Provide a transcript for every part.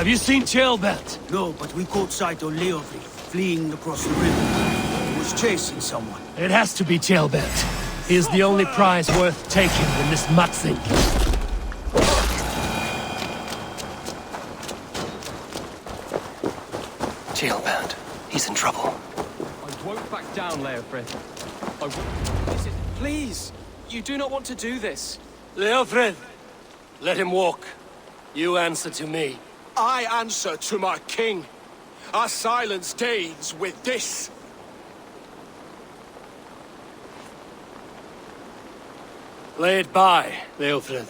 Have you seen Tailbelt? No, but we caught sight of Leofric fleeing across the river. He was chasing someone. It has to be Tailbelt. He is the only prize worth taking in this mudsink. Tailbelt. He's in trouble. I won't back down, Leofric. Listen, please! You do not want to do this. Leofric, let him walk. You answer to me. I answer to my king. I silence Danes with this. Lay it by, Leofric.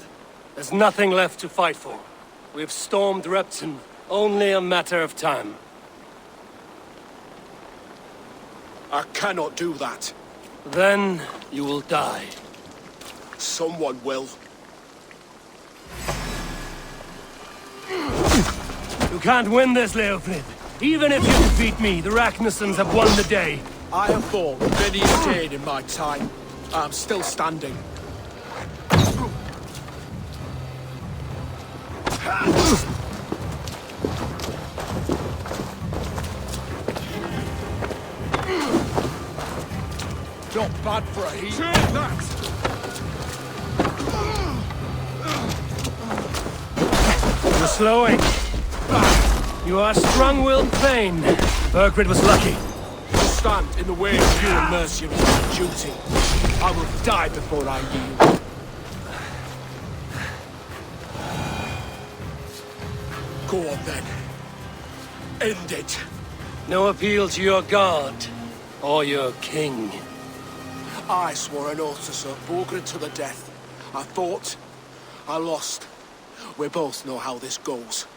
There's nothing left to fight for. We've stormed Repton. Only a matter of time. I cannot do that. Then you will die. Someone will. You can't win this, Leofric. Even if you defeat me, the Ragnarsons have won the day. I have fought many a Dane in my time. I'm still standing. Not bad for a heat. Take that! You're slowing. You are strong-willed Thane. Burgred was lucky. To stand in the way of pure mercy is my duty. I will die before I yield. Go on then. End it. No appeal to your god or your king. I swore an oath to serve Borgred to the death. I fought. I lost. We both know how this goes.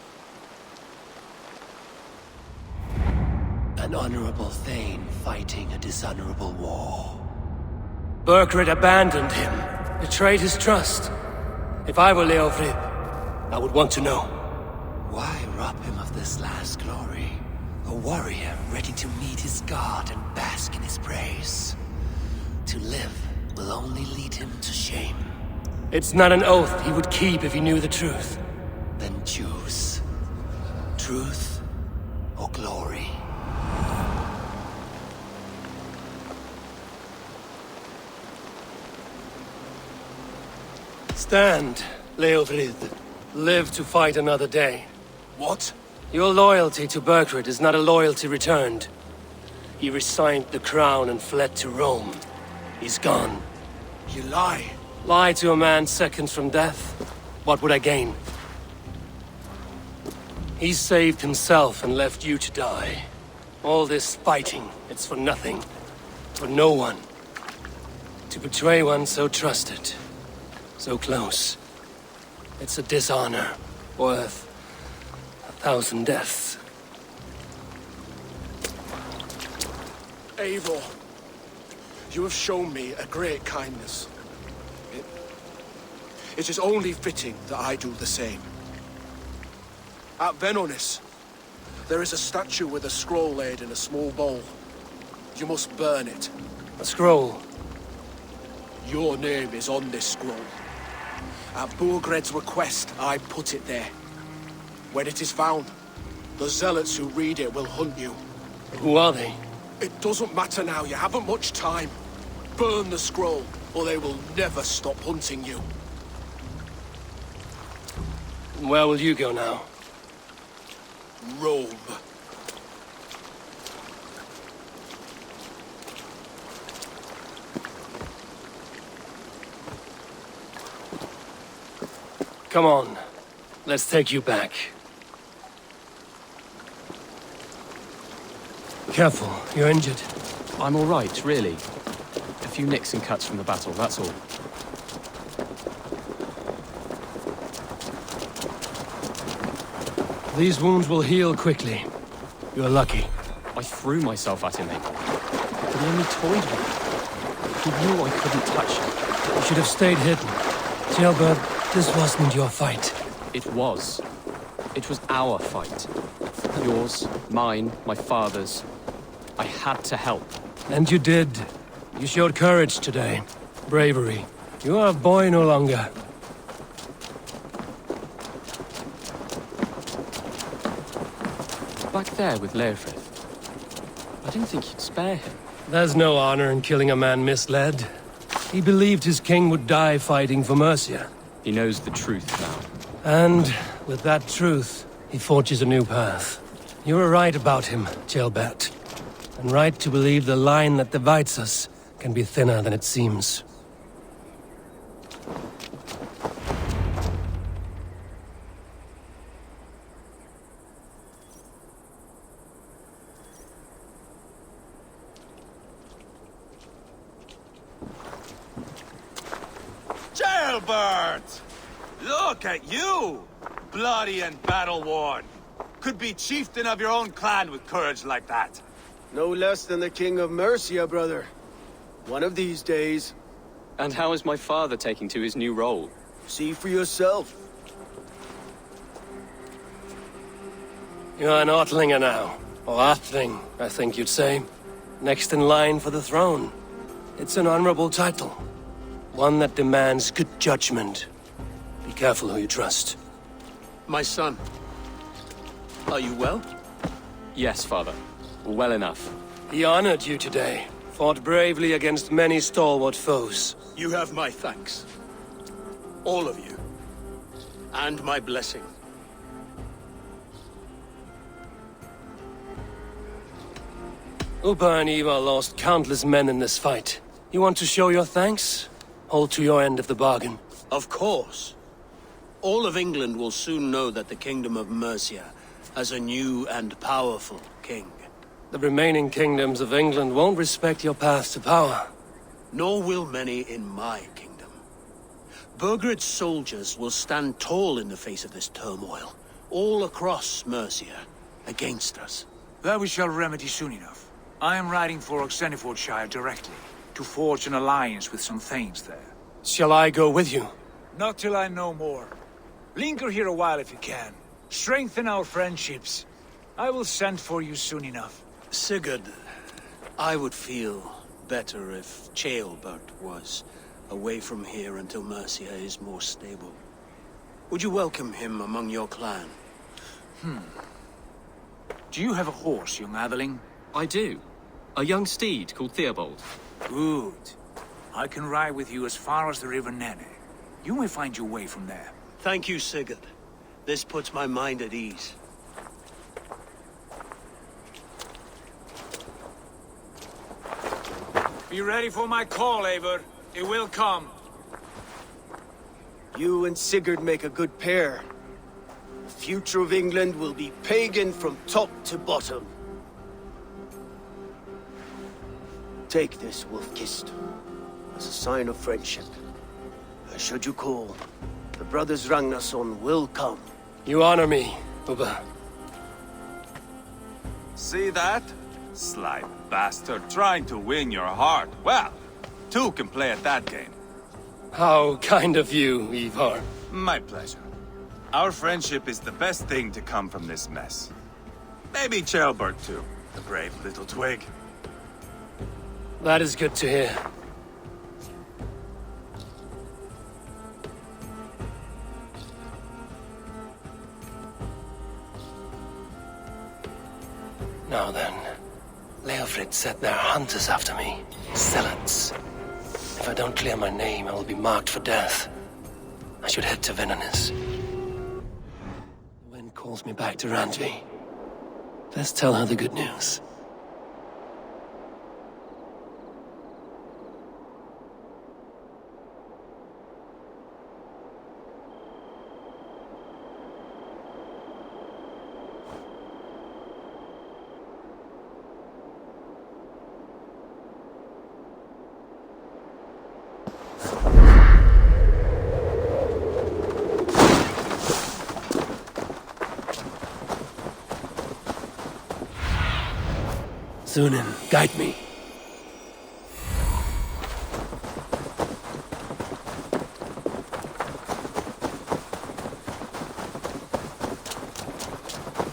An honorable Thane fighting a dishonorable war. Burgred abandoned him, betrayed his trust. If I were Leofric, I would want to know. Why rob him of this last glory? A warrior ready to meet his god and bask in his praise. To live will only lead him to shame. It's not an oath he would keep if he knew the truth. Then choose. Truth or glory. Stand, Leofric. Live to fight another day. What? Your loyalty to Burgred is not a loyalty returned. He resigned the crown and fled to Rome. He's gone. You lie. Lie to a man seconds from death? What would I gain? He saved himself and left you to die. All this fighting, it's for nothing. For no one. To betray one so trusted. So close. It's a dishonor. Worth 1,000 deaths. Eivor, you have shown me a great kindness. It is only fitting that I do the same. At Venonis, there is a statue with a scroll laid in a small bowl. You must burn it. A scroll. Your name is on this scroll. At Burgred's request, I put it there. When it is found, the zealots who read it will hunt you. Who are they? It doesn't matter now, you haven't much time. Burn the scroll, or they will never stop hunting you. Where will you go now? Rome. Come on. Let's take you back. Careful, you're injured. I'm all right, really. A few nicks and cuts from the battle, that's all. These wounds will heal quickly. You're lucky. I threw myself at him, Abel. But he only toyed with me. He knew I couldn't touch him. You should have stayed hidden. Jailbird, this wasn't your fight. It was. It was our fight. Yours, mine, my father's. I had to help. And you did. You showed courage today. Bravery. You are a boy no longer. back there with Leofrith. I didn't think you'd spare him. There's no honor in killing a man misled. He believed his king would die fighting for Mercia. He knows the truth now. And with that truth, he forges a new path. You were right about him, Ceolbert. And right to believe the line that divides us can be thinner than it seems. Ceolbert! Look at you! Bloody and battle-worn. Could be chieftain of your own clan with courage like that. No less than the king of Mercia, brother. One of these days. And how is my father taking to his new role? See for yourself. You're an Ortlinger now. Or Athling, I think you'd say. Next in line for the throne. It's an honorable title. One that demands good judgment. Be careful who you trust. My son. Are you well? Yes, father. Well enough. He honored you today. Fought bravely against many stalwart foes. You have my thanks. All of you. And my blessing. Upa and Eva lost countless men in this fight. You want to show your thanks? Hold to your end of the bargain. Of course. All of England will soon know that the Kingdom of Mercia has a new and powerful king. The remaining kingdoms of England won't respect your path to power. Nor will many in my kingdom. Burgred's soldiers will stand tall in the face of this turmoil, all across Mercia, against us. That we shall remedy soon enough. I am riding for Oxenfordshire directly, to forge an alliance with some thanes there. Shall I go with you? Not till I know more. Linger here a while if you can. Strengthen our friendships. I will send for you soon enough. Sigurd, I would feel better if Ceolbert was away from here until Mercia is more stable. Would you welcome him among your clan? Do you have a horse, young Atheling? I do. A young steed called Theobald. Good. I can ride with you as far as the River Nene. You may find your way from there. Thank you, Sigurd. This puts my mind at ease. Be ready for my call, Eivor. It will come. You and Sigurd make a good pair. The future of England will be pagan from top to bottom. Take this, Wolf-Kissed, as a sign of friendship. And should you call, the brothers Ragnarsson will come. You honor me, Upa. See that? Sly bastard, trying to win your heart. Well, two can play at that game. How kind of you, Ivar. My pleasure. Our friendship is the best thing to come from this mess. Maybe Ceolbert too, the brave little twig. That is good to hear. Now then, Leofrid said there are hunters after me. Zealots. If I don't clear my name, I will be marked for death. I should head to Venanis. The wind calls me back to Randvi. Let's tell her the good news. Sunan, guide me.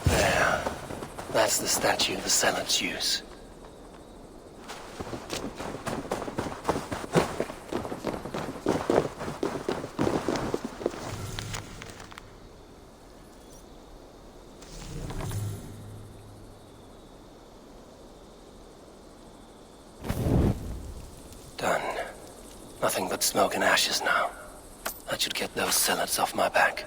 There. That's the statue the Zealots use. Nothing but smoke and ashes now. That should get those zealots off my back.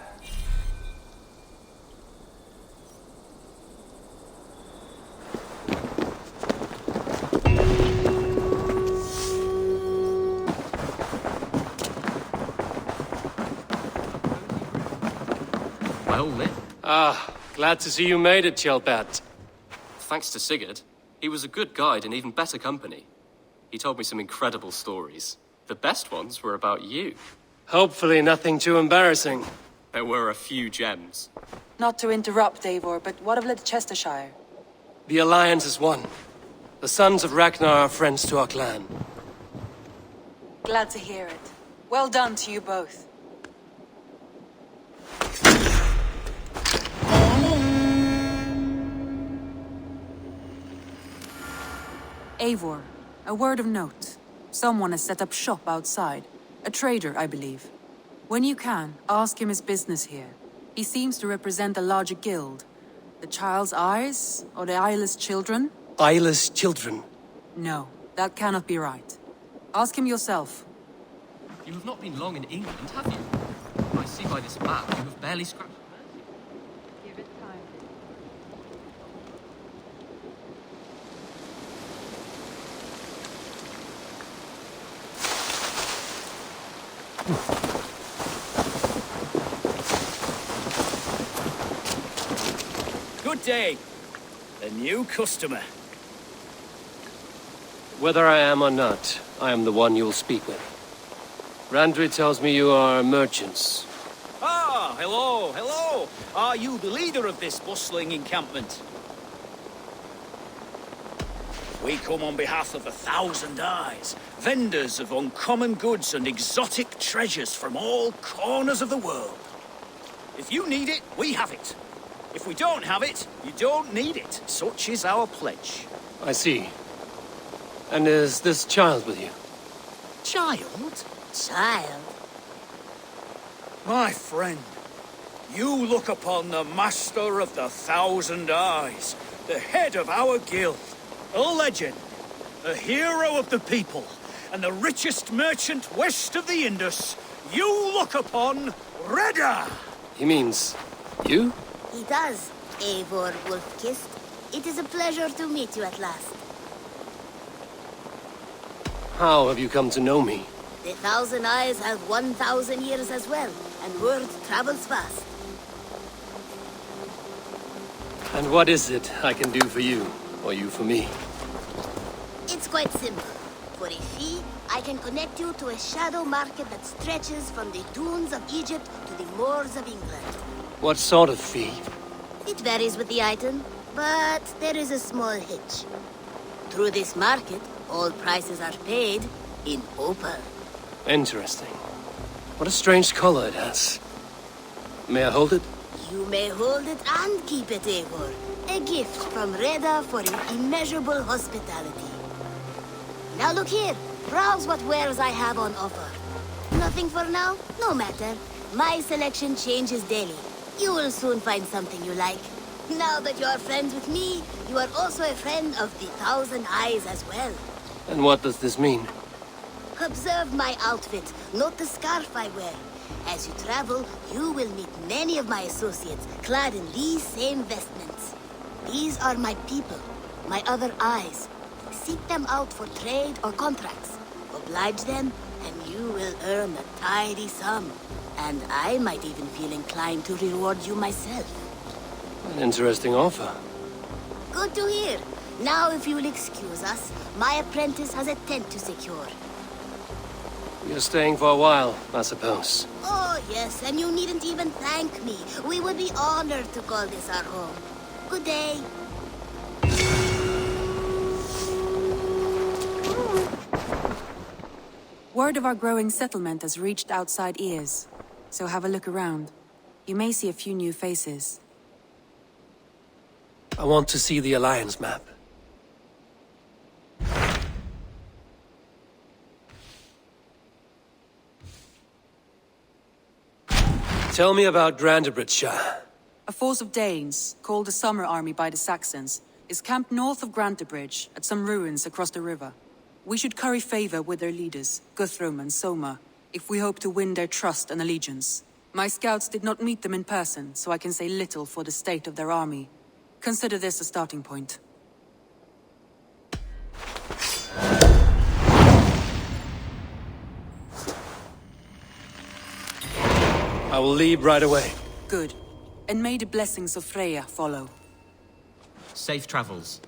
Well lit. Ah, glad to see you made it, Chelpat. Thanks to Sigurd. He was a good guide and even better company. He told me some incredible stories. The best ones were about you. Hopefully nothing too embarrassing. There were a few gems. Not to interrupt, Eivor, but what of Leicestershire? The Alliance is one. The sons of Ragnar are friends to our clan. Glad to hear it. Well done to you both. Eivor, a word of note. Someone has set up shop outside. A trader, I believe. When you can, ask him his business here. He seems to represent a larger guild. The Child's Eyes, or the Eyeless Children? Eyeless children. No, that cannot be right. Ask him yourself. You have not been long in England, have you? I see by this map you have barely scratched. Give it time. Good day. A new customer. Whether I am or not, I am the one you will speak with. Randri tells me you are merchants. Ah, hello, hello. Are you the leader of this bustling encampment? We come on behalf of 1,000 Eyes, vendors of uncommon goods and exotic treasures from all corners of the world. If you need it, we have it. If we don't have it, you don't need it. Such is our pledge. I see. And is this child with you? Child? Child? My friend, you look upon the master of the 1,000 Eyes, the head of our guild, a legend, a hero of the people, and the richest merchant west of the Indus. You look upon Reda! He means you? He does, Eivor Wolf-Kissed. It is a pleasure to meet you at last. How have you come to know me? The 1,000 Eyes have 1,000 years as well, and word travels fast. And what is it I can do for you, or you for me? It's quite simple. For a fee, I can connect you to a shadow market that stretches from the dunes of Egypt to the moors of England. What sort of fee? It varies with the item, but there is a small hitch. Through this market, all prices are paid in opal. Interesting. What a strange color it has. May I hold it? You may hold it and keep it, Eivor. A gift from Reda for your immeasurable hospitality. Now look here. Browse what wares I have on offer. Nothing for now? No matter. My selection changes daily. You will soon find something you like. Now that you are friends with me, you are also a friend of the 1,000 Eyes as well. And what does this mean? Observe my outfit, note the scarf I wear. As you travel, you will meet many of my associates, clad in these same vestments. These are my people, my other eyes. Seek them out for trade or contracts. Oblige them, and you will earn a tidy sum. And I might even feel inclined to reward you myself. An interesting offer. Good to hear. Now, if you will excuse us, my apprentice has a tent to secure. You're staying for a while, I suppose. Oh, yes, and you needn't even thank me. We would be honored to call this our home. Good day. Word of our growing settlement has reached outside ears, so have a look around. You may see a few new faces. I want to see the Alliance map. Tell me about Grantebridgeshire. A force of Danes, called the Summer Army by the Saxons, is camped north of Grantebridge at some ruins across the river. We should curry favor with their leaders, Guthrum and Soma, if we hope to win their trust and allegiance. My scouts did not meet them in person, so I can say little for the state of their army. Consider this a starting point. I will leave right away. Good. And may the blessings of Freya follow. Safe travels.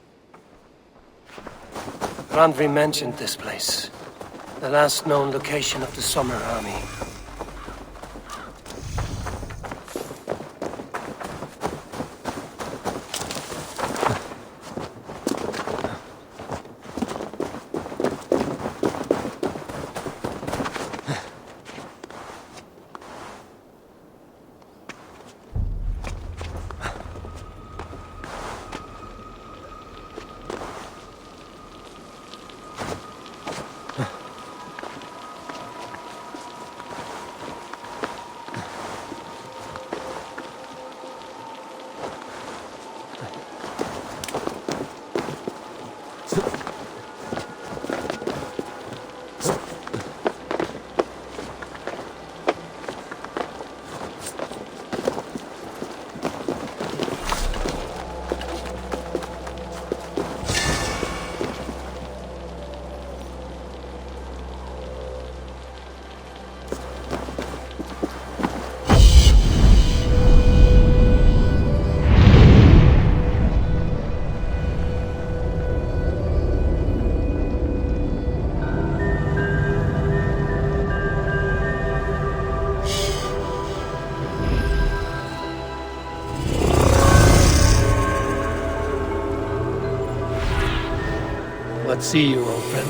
Randvi mentioned this place. The last known location of the Summer Army. Let's see you, old friend.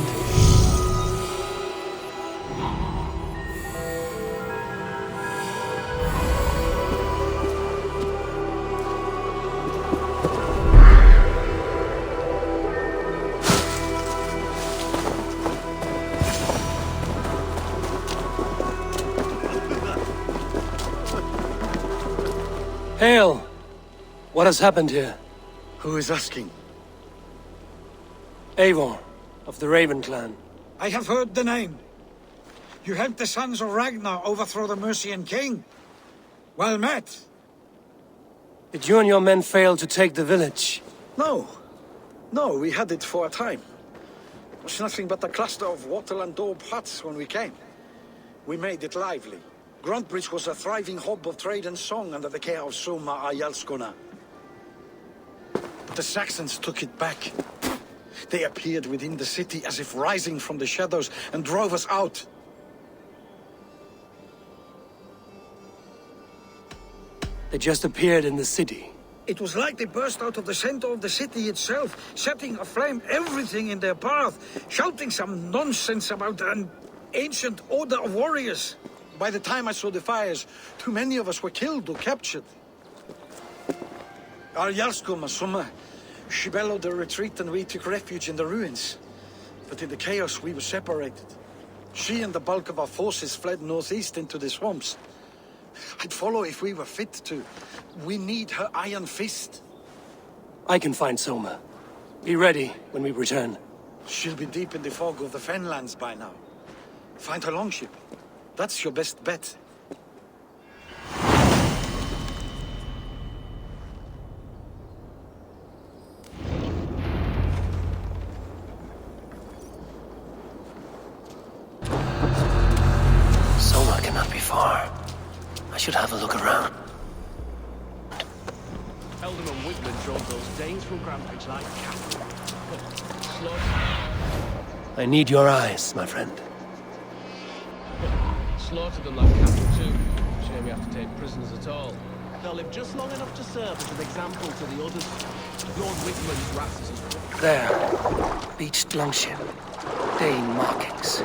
Hail! What has happened here? Who is asking? Eivor, of the Raven clan. I have heard the name. You helped the sons of Ragnar overthrow the Mercian king. Well met. Did you and your men fail to take the village? No. No, we had it for a time. It was nothing but a cluster of wattle and daub huts when we came. We made it lively. Gruntbridge was a thriving hub of trade and song under the care of Soma Ayalskona. But the Saxons took it back. They appeared within the city as if rising from the shadows and drove us out. They just appeared in the city. It was like they burst out of the center of the city itself, setting aflame everything in their path, shouting some nonsense about an ancient order of warriors. By the time I saw the fires, too many of us were killed or captured. Our Jarlskoma, Soma, she bellowed a retreat and we took refuge in the ruins. But in the chaos we were separated. She and the bulk of our forces fled northeast into the swamps. I'd follow if we were fit to. We need her iron fist. I can find Soma. Be ready when we return. She'll be deep in the fog of the Fenlands by now. Find her longship. That's your best bet. Soma cannot be far. I should have a look around. Eldon and Wigman drove those Danes from Grandbridge like cattle. I need your eyes, my friend. Slaughtered them like cattle too. Shame we have to take prisoners at all. They'll live just long enough to serve as an example to the others. Lord Wigman's wrath is... There. Beached longship. Dane markings.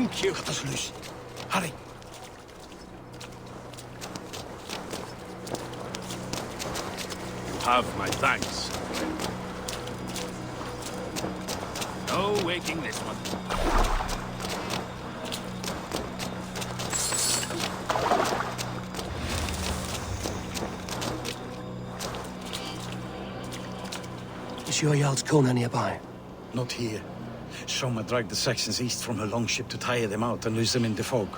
Thank you. Cut us loose. Hurry. Have my thanks. No waking this one. Is your Jarl's Kona nearby? Not here. Soma dragged the Saxons east from her longship to tire them out and lose them in the fog.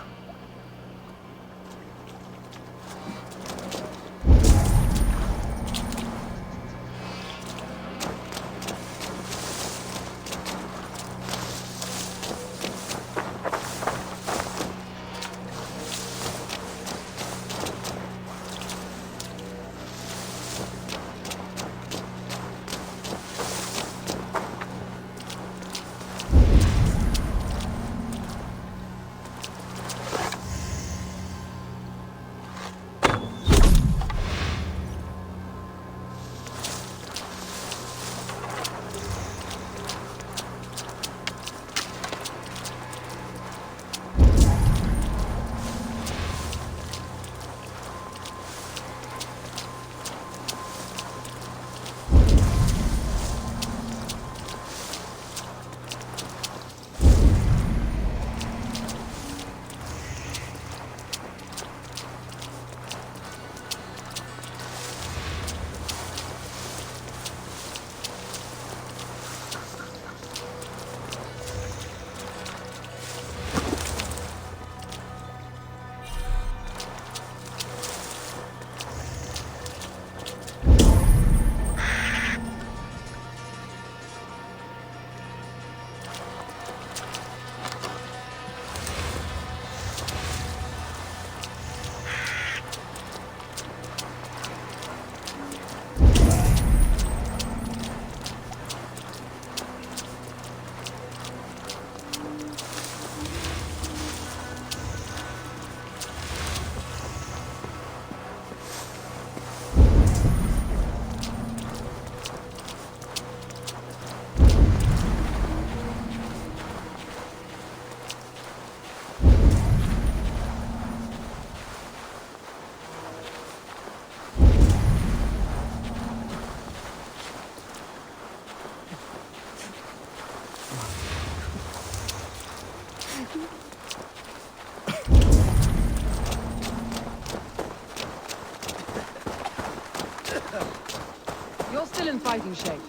You're still in fighting shape.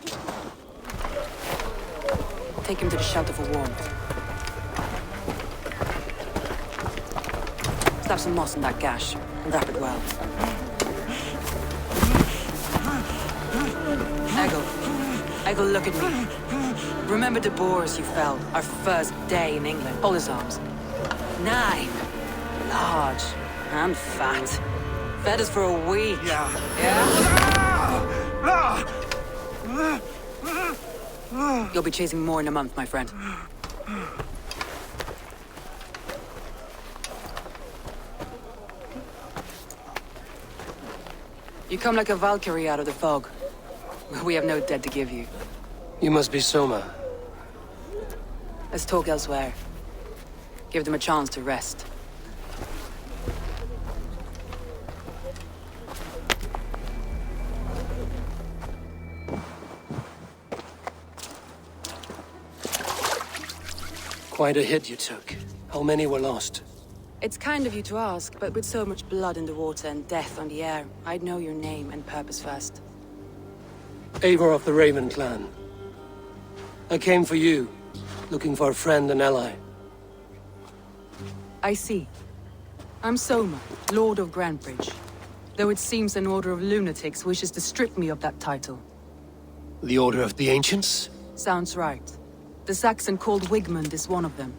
Take him to the shelter for warmth. Slap some moss in that gash and wrap it well. Eggle, look at me. Remember the boars you felled our first day in England? Hold his arms. 9. Large and fat. Fed us for a week. Yeah? You'll be chasing more in a month, my friend. You come like a Valkyrie out of the fog. We have no dead to give you. You must be Soma. Let's talk elsewhere. Give them a chance to rest. Quite a hit you took. How many were lost? It's kind of you to ask, but with so much blood in the water and death on the air, I'd know your name and purpose first. Eivor of the Raven clan. I came for you, looking for a friend and ally. I see. I'm Soma, Lord of Grantebridge. Though it seems an order of lunatics wishes to strip me of that title. The Order of the Ancients? Sounds right. The Saxon called Wigmund is one of them.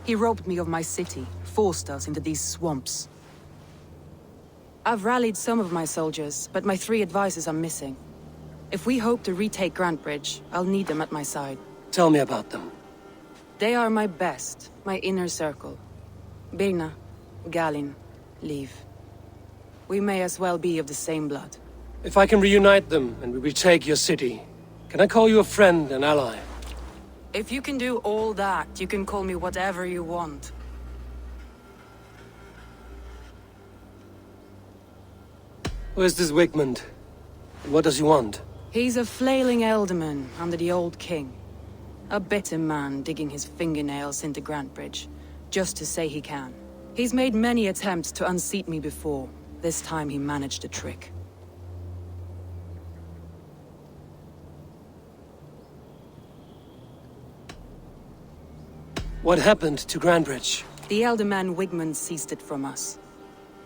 He robbed me of my city, forced us into these swamps. I've rallied some of my soldiers, but my 3 advisors are missing. If we hope to retake Grantebridge, I'll need them at my side. Tell me about them. They are my best, my inner circle. Birna, Galin, Liv. We may as well be of the same blood. If I can reunite them and we retake your city, can I call you a friend and ally? If you can do all that, you can call me whatever you want. Where's this Wigmund? What does he want? He's a flailing elderman under the old king. A bitter man digging his fingernails into Grantebridge, just to say he can. He's made many attempts to unseat me before. This time he managed a trick. What happened to Grantebridge? The elderman Wigmund seized it from us.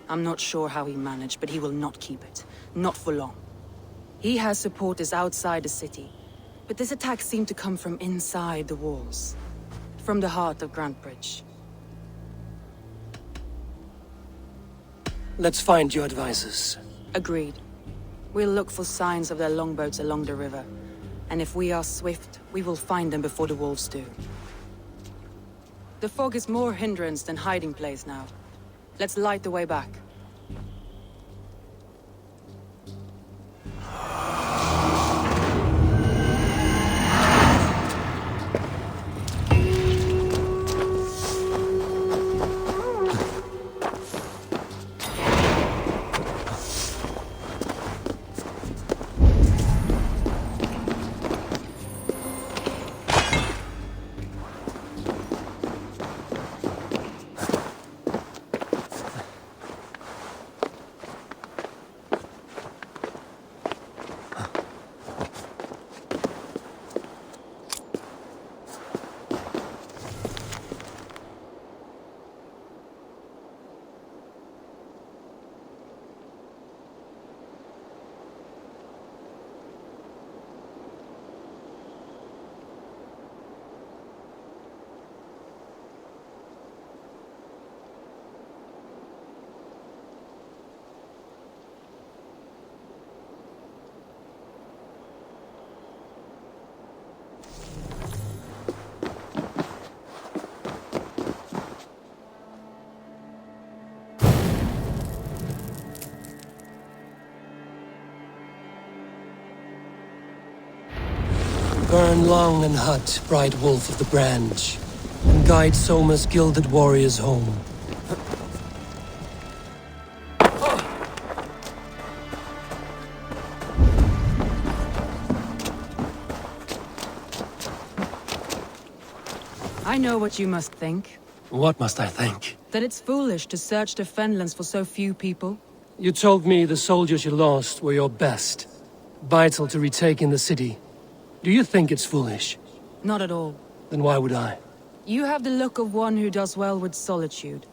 I'm not sure how he managed, but he will not keep it. Not for long. He has supporters outside the city, but this attack seemed to come from inside the walls. From the heart of Grantebridge. Let's find your advisors. Agreed. We'll look for signs of their longboats along the river. And if we are swift, we will find them before the wolves do. The fog is more hindrance than hiding place now. Let's light the way back. Burn long and hot, bright wolf of the branch, and guide Soma's gilded warriors home. I know what you must think. What must I think? That it's foolish to search the Fenlands for so few people. You told me the soldiers you lost were your best, vital to retaking the city. Do you think it's foolish? Not at all. Then why would I? You have the look of one who does well with solitude.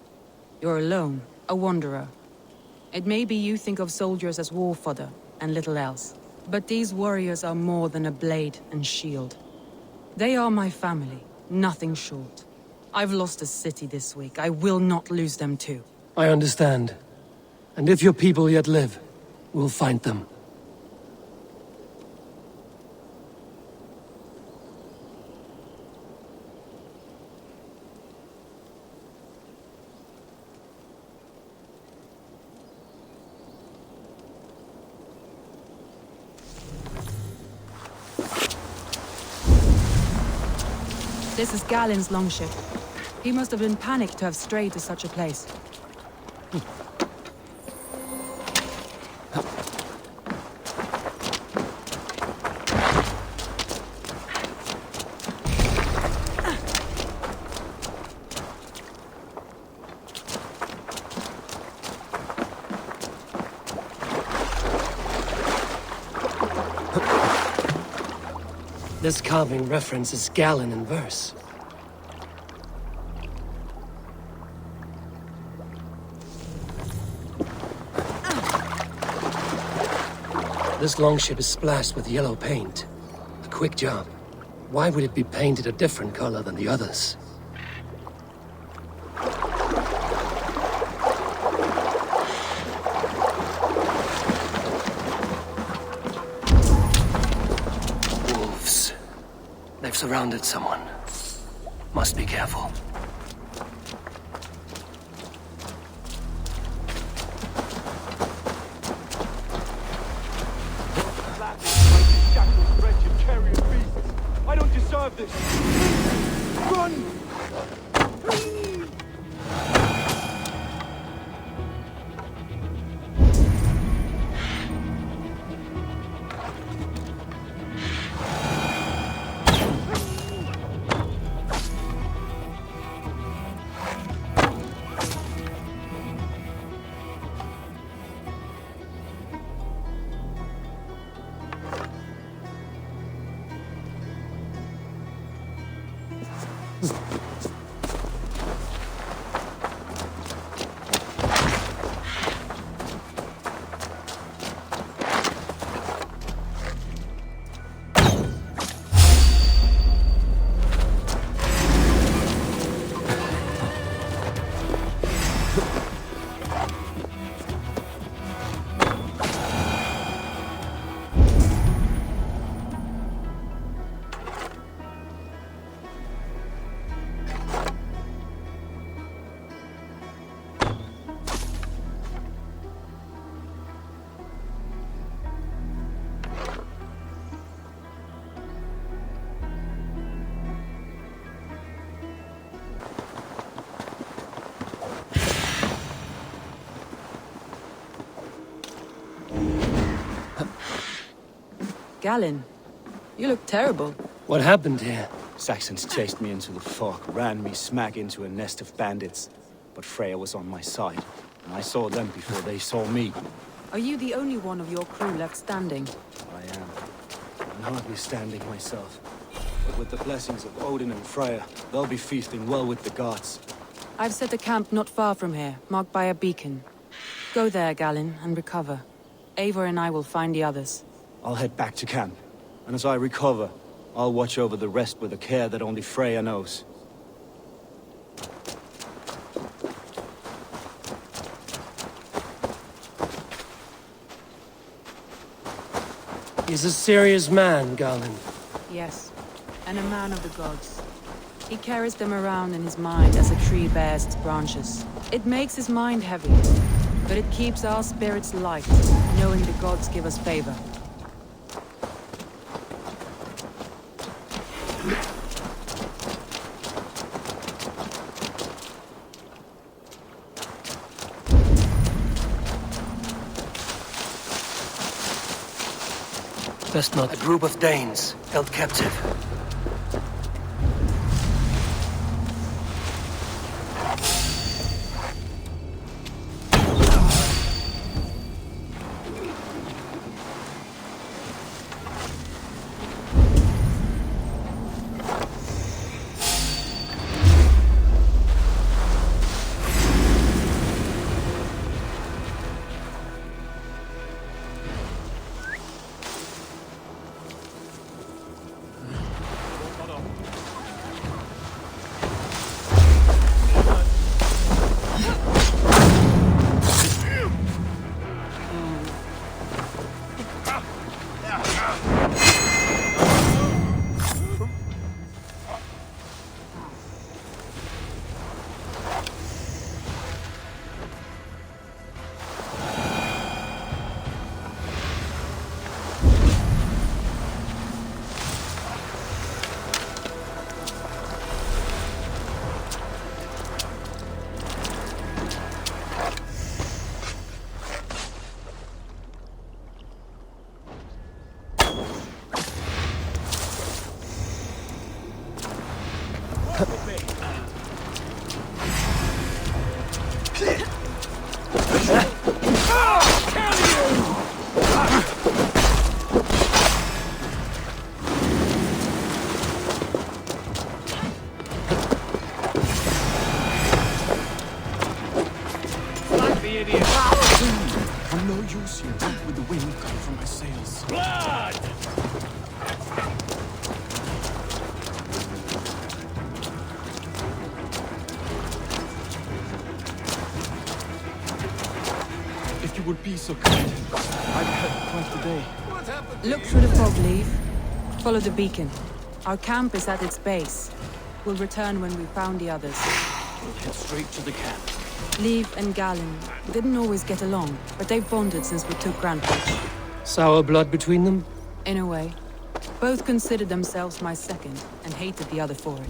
You're alone, a wanderer. It may be you think of soldiers as war fodder, and little else. But these warriors are more than a blade and shield. They are my family, nothing short. I've lost a city this week. I will not lose them too. I understand. And if your people yet live, we'll find them. This is Galen's longship. He must have been panicked to have strayed to such a place. This carving references Galen in verse. This longship is splashed with yellow paint. A quick job. Why would it be painted a different color than the others? Wolves. They've surrounded someone. Must be careful. Why don't you serve this? Galen, you look terrible. What happened here? Saxons chased me into the fog, ran me smack into a nest of bandits. But Freya was on my side, and I saw them before they saw me. Are you the only one of your crew left standing? I am. I'm hardly standing myself. But with the blessings of Odin and Freya, they'll be feasting well with the gods. I've set a camp not far from here, marked by a beacon. Go there, Galen, and recover. Eivor and I will find the others. I'll head back to camp, and as I recover, I'll watch over the rest with a care that only Freya knows. He's a serious man, Galen. Yes, and a man of the gods. He carries them around in his mind as a tree bears its branches. It makes his mind heavy, but it keeps our spirits light, knowing the gods give us favor. Best not. A group of Danes held captive. I'm no use here with the wind coming from my sails. Blood! If you would be so kind, I've had quite the day. Look through the fog, Leaf. Follow the beacon. Our camp is at its base. We'll return when we've found the others. We'll head straight to the camp. Leaf and Galen didn't always get along, but they've bonded since we took Grantbridge. Sour blood between them? In a way. Both considered themselves my second, and hated the other for it.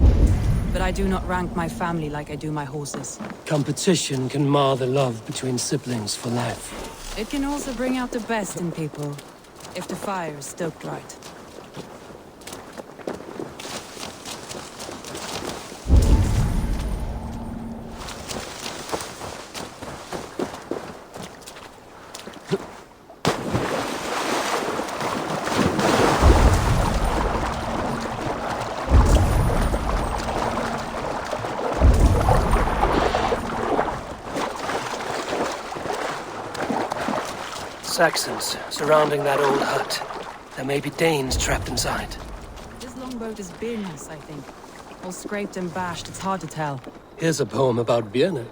But I do not rank my family like I do my horses. Competition can mar the love between siblings for life. It can also bring out the best in people, if the fire is stoked right. Saxons surrounding that old hut. There may be Danes trapped inside. This longboat is Birna's, I think. All scraped and bashed, it's hard to tell. Here's a poem about Birna.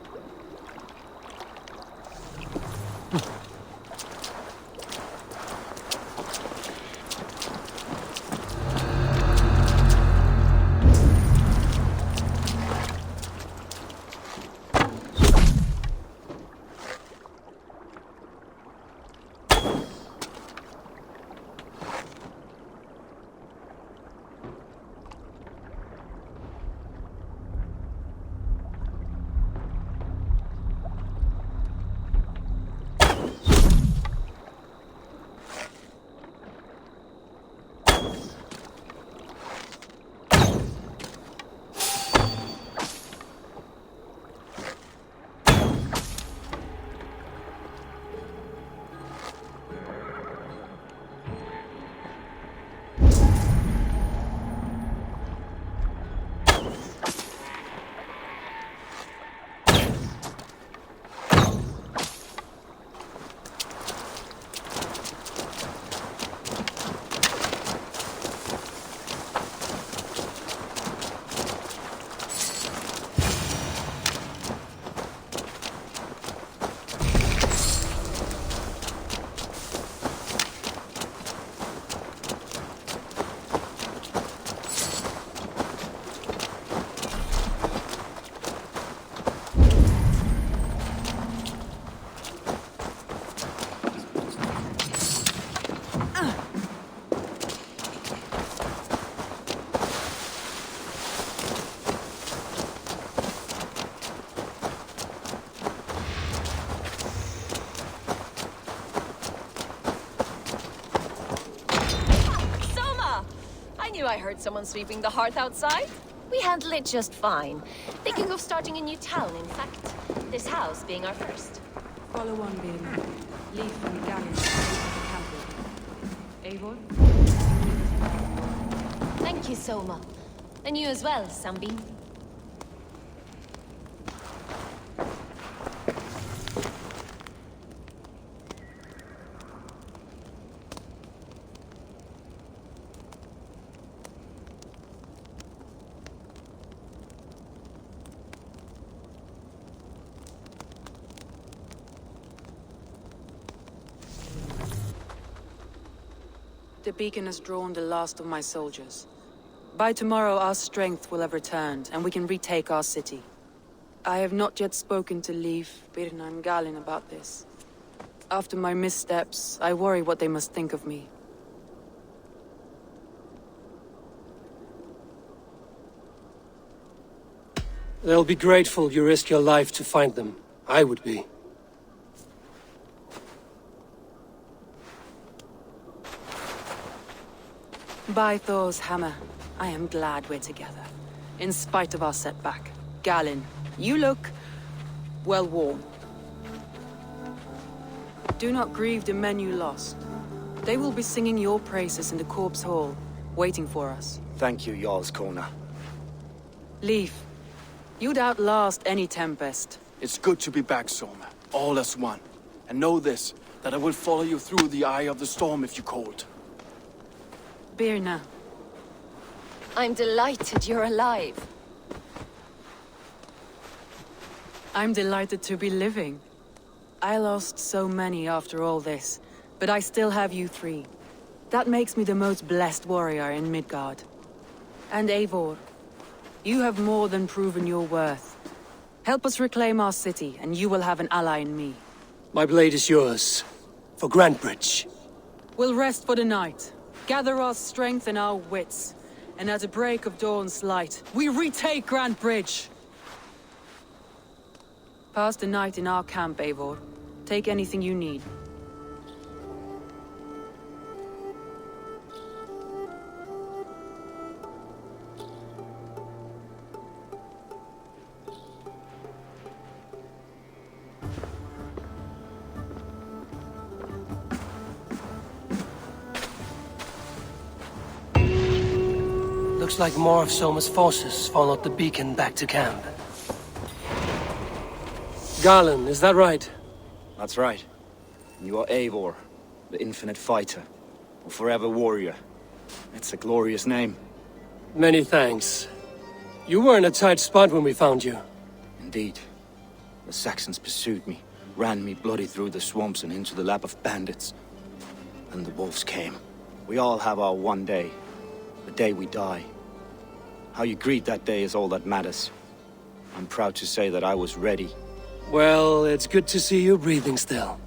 I heard someone sweeping the hearth outside. We handle it just fine. Thinking of starting a new town, in fact. This house being our first. Follow on, Birna. Leaf and Gallon to the camp. Eivor? Thank you, Soma. And you as well, Sunbeam. The beacon has drawn the last of my soldiers. By tomorrow our strength will have returned, and we can retake our city. I have not yet spoken to Leif, Birna and Galin about this. After my missteps, I worry what they must think of me. They'll be grateful you risked your life to find them. I would be. By Thor's hammer, I am glad we're together. In spite of our setback. Galin, you look well worn. Do not grieve the men you lost. They will be singing your praises in the corpse hall, waiting for us. Thank you, Jarl's Kona. Leif, you'd outlast any tempest. It's good to be back, Soma. All as one. And know this, that I will follow you through the eye of the storm if you called. Birna. I'm delighted you're alive. I'm delighted to be living. I lost so many after all this, but I still have you three. That makes me the most blessed warrior in Midgard. And Eivor, you have more than proven your worth. Help us reclaim our city, and you will have an ally in me. My blade is yours. For Grantbridge. We'll rest for the night. Gather our strength and our wits. And at the break of dawn's light, we retake Grantbridge! Pass the night in our camp, Eivor. Take anything you need. Looks like more of Soma's forces followed the beacon back to camp. Garland, is that right? That's right. You are Eivor, the Infinite Fighter, or Forever Warrior. It's a glorious name. Many thanks. You were in a tight spot when we found you. Indeed. The Saxons pursued me, ran me bloody through the swamps and into the lap of bandits. And the wolves came. We all have our one day. The day we die. How you greet that day is all that matters. I'm proud to say that I was ready. Well, it's good to see you breathing still.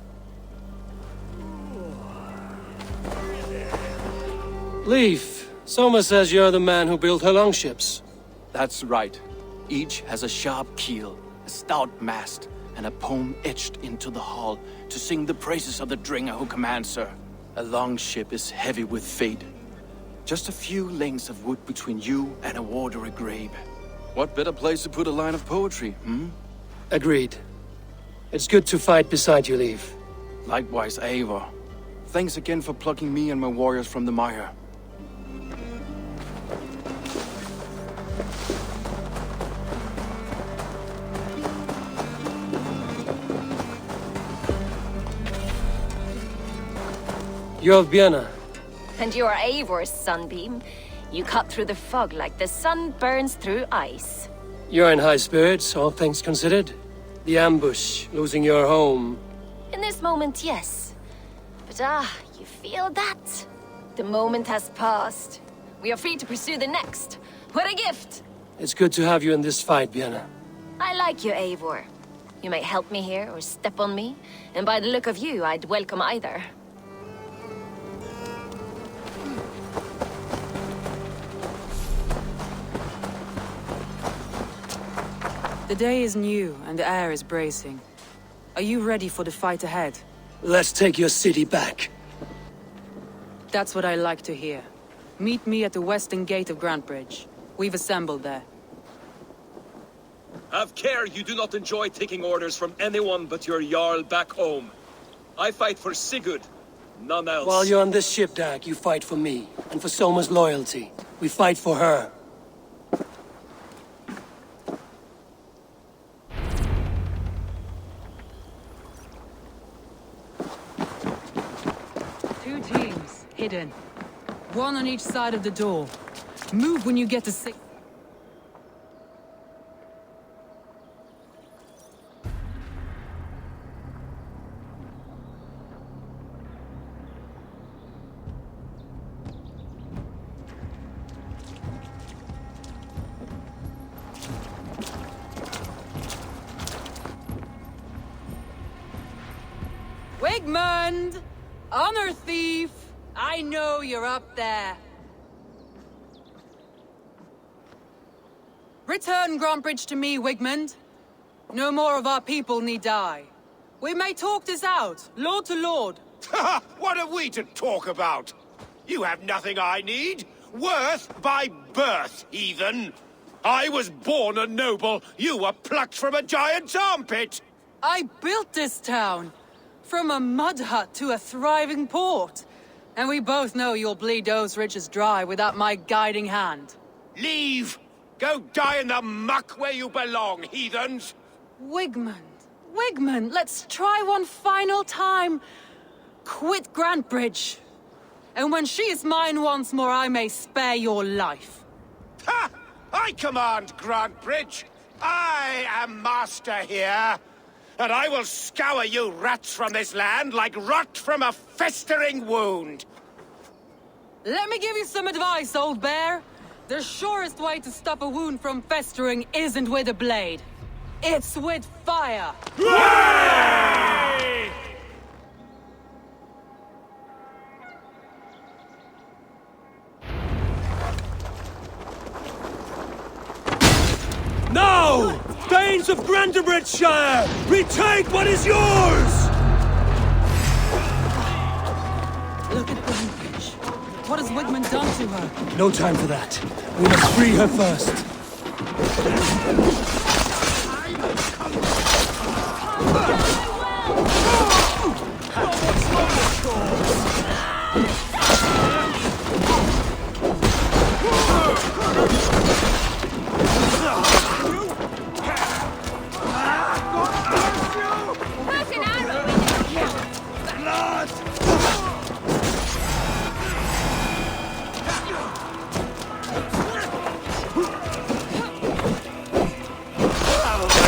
Leif, Soma says you're the man who built her longships. That's right. Each has a sharp keel, a stout mast, and a poem etched into the hull to sing the praises of the Dringer who commands her. A longship is heavy with fate. Just a few lengths of wood between you and a watery grave. What better place to put a line of poetry, hmm? Agreed. It's good to fight beside you, Leif. Likewise, Eivor. Thanks again for plucking me and my warriors from the mire. You're Vienna. And you are Eivor's sunbeam. You cut through the fog like the sun burns through ice. You're in high spirits, all things considered. The ambush, losing your home. In this moment, yes. But you feel that? The moment has passed. We are free to pursue the next. What a gift! It's good to have you in this fight, Vienna. I like you, Eivor. You may help me here or step on me, and by the look of you, I'd welcome either. The day is new, and the air is bracing. Are you ready for the fight ahead? Let's take your city back. That's what I like to hear. Meet me at the western gate of Grantbridge. We've assembled there. Have care you do not enjoy taking orders from anyone but your Jarl back home. I fight for Sigurd, none else. While you're on this ship, Dag, you fight for me, and for Soma's loyalty. We fight for her. Two teams, hidden. One on each side of the door. Move when you get to six. Wigmund! Honor thief! I know you're up there. Return Grantbridge to me, Wigmund. No more of our people need die. We may talk this out, lord to lord. What are we to talk about? You have nothing I need. Worth by birth, heathen. I was born a noble. You were plucked from a giant's armpit. I built this town. From a mud hut to a thriving port. And we both know you'll bleed those riches dry without my guiding hand. Leave! Go die in the muck where you belong, heathens! Wigmund, let's try one final time. Quit Grantbridge. And when she is mine once more, I may spare your life. Ha! I command Grantbridge. I am master here. And I will scour you rats from this land like rot from a festering wound. Let me give you some advice, old bear. The surest way to stop a wound from festering isn't with a blade. It's with fire. Hooray! No! Thanes of Grantebridgeshire! Retake what is yours! Look at Grantbridge. What has Wigmund done to her? No time for that. We must free her first. Put an arrow in your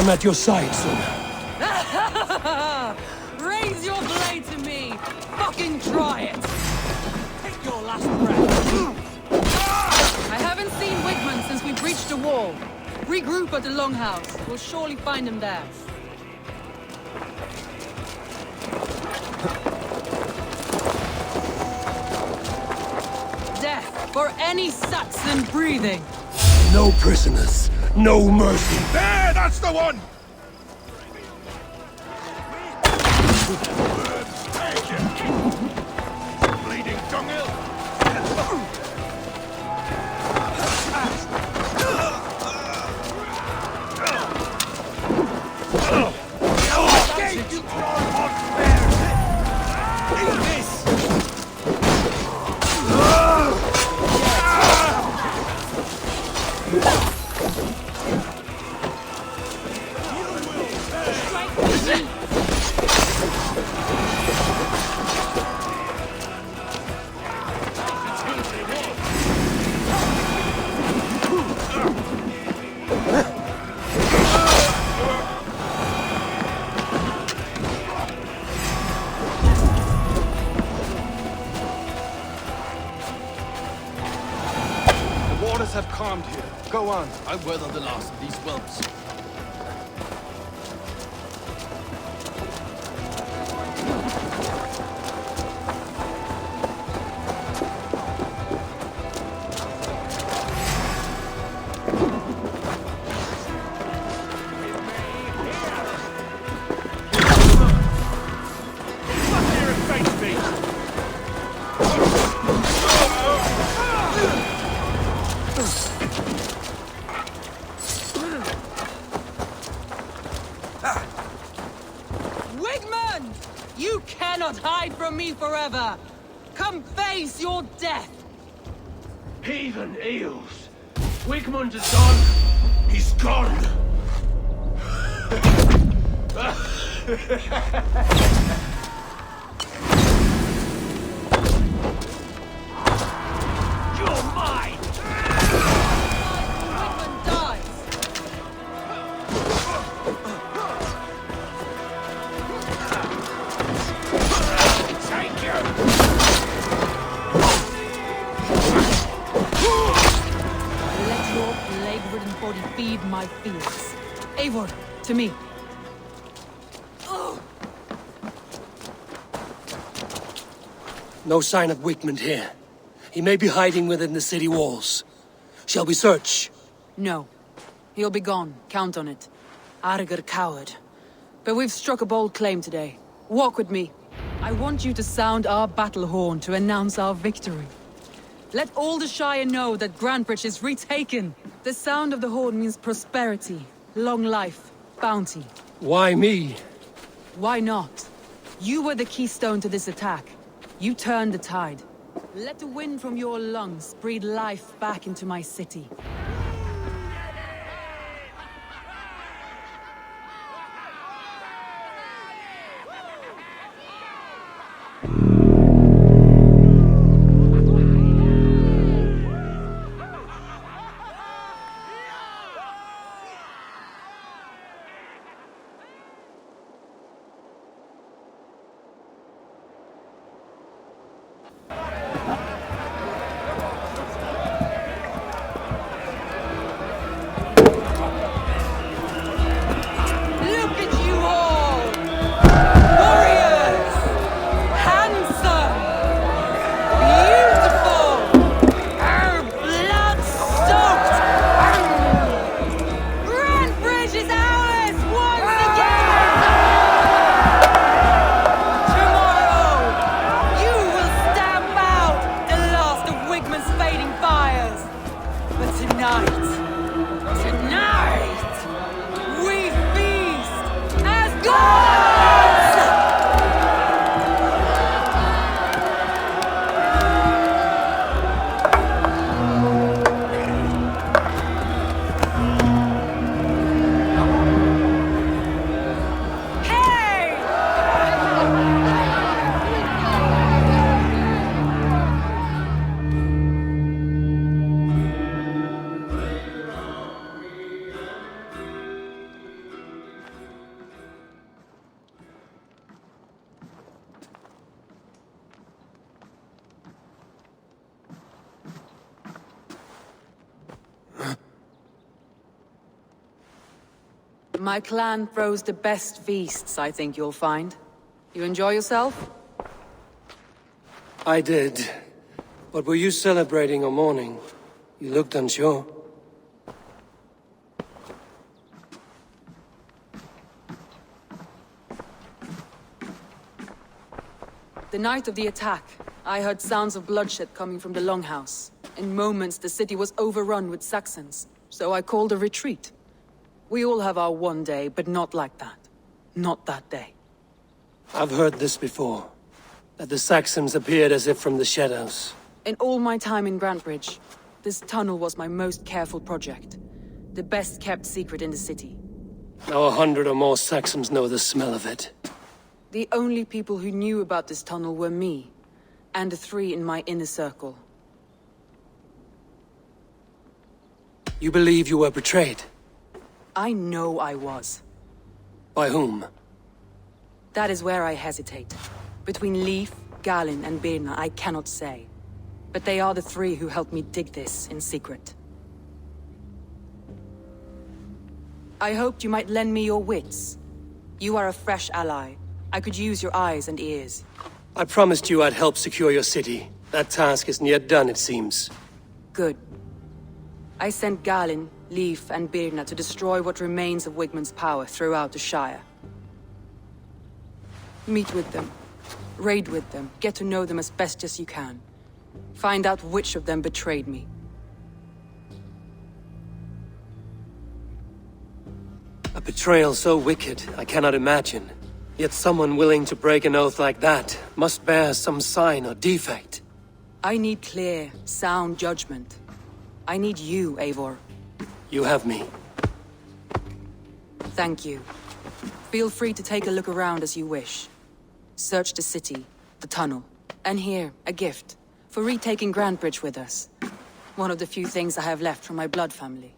I'm at your side, son. Raise your blade to me! Fucking try it! Take your last breath. I haven't seen Wigman since we breached the wall. Regroup at the Longhouse. We'll surely find him there. Death for any Saxon breathing! No prisoners, no mercy. There, that's the one! Bleeding dunghill! Have calmed here. Go on. I weather the last of these whelps. Wigman! You cannot hide from me forever! Come face your death! Heathen eels. Wigmund is gone. He's gone. You're mine! Wigman dies! Thank you! Let your plague-ridden body feed my fears. Eivor, to me. No sign of Wigmund here. He may be hiding within the city walls. Shall we search? No. He'll be gone. Count on it. Arger coward. But we've struck a bold claim today. Walk with me. I want you to sound our battle horn to announce our victory. Let all the Shire know that Grantebridge is retaken. The sound of the horn means prosperity, long life, bounty. Why me? Why not? You were the keystone to this attack. You turned the tide. Let the wind from your lungs breathe life back into my city. My clan throws the best feasts, I think you'll find. You enjoy yourself? I did. But were you celebrating or mourning? You looked unsure. The night of the attack, I heard sounds of bloodshed coming from the Longhouse. In moments, the city was overrun with Saxons, so I called a retreat. We all have our one day, but not like that. Not that day. I've heard this before. That the Saxons appeared as if from the shadows. In all my time in Grantbridge, this tunnel was my most careful project. The best kept secret in the city. Now 100 or more Saxons know the smell of it. The only people who knew about this tunnel were me, and the 3 in my inner circle. You believe you were betrayed? I know I was. By whom? That is where I hesitate. Between Leif, Galin, and Birna, I cannot say. But they are the 3 who helped me dig this in secret. I hoped you might lend me your wits. You are a fresh ally. I could use your eyes and ears. I promised you I'd help secure your city. That task isn't yet done, it seems. Good. I sent Galin, Leif, and Birna to destroy what remains of Wigmund's power throughout the Shire. Meet with them. Raid with them. Get to know them as best as you can. Find out which of them betrayed me. A betrayal so wicked, I cannot imagine. Yet someone willing to break an oath like that must bear some sign or defect. I need clear, sound judgment. I need you, Eivor. You have me. Thank you. Feel free to take a look around as you wish. Search the city, the tunnel, and here, a gift. For retaking Grantbridge with us. One of the few things I have left from my blood family.